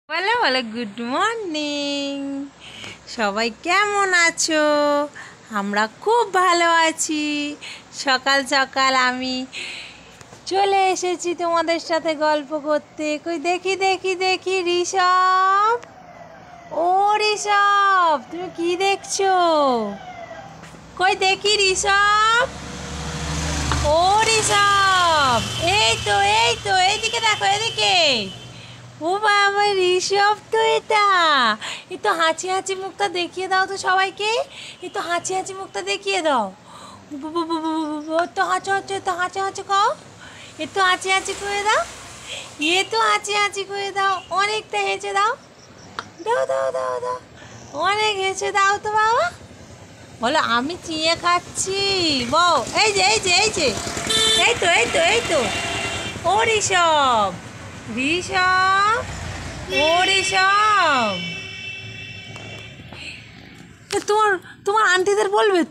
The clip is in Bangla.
বলো বলো গুড মর্নিং। সবাই কেমন আছো? আমরা খুব ভালো আছি। সকাল সকাল আমি চলে এসেছি তোমাদের সাথে গল্প করতে। কই দেখি দেখি দেখি ঋষভ, ও ঋষভ তুমি কি দেখছো? কই দেখি ঋষভ, ও ঋষভ, এই তো এইদিকে দেখো, এদিকে। ও বাবা, ঋষভ তো এটা। এই তো হাঁচি হাঁচি মুখটা দেখিয়ে দাও তো সবাইকে। এই তো হাঁচি হাঁচি মুখটা দেখিয়ে দাও। তো হাঁচো হাঁচো, তো হাঁচো হাঁচো খাও। এ তো হাঁচি হাঁচি করে দাও। এ তো হাঁচি হাঁচি করে দাও। অনেকটা হেঁচে দাও। দাও দাও দাও দাও, অনেক হেঁচে দাও তো বাবা। বলো আমি চিঁয়ে খাচ্ছি। বউ এই যে এই যে এই যে, এই তো এই তো এই তো। ও ঋষভ, ঋষভ, ও ঋষভ, তোমার তোমার আন্টিদের বলবে তো।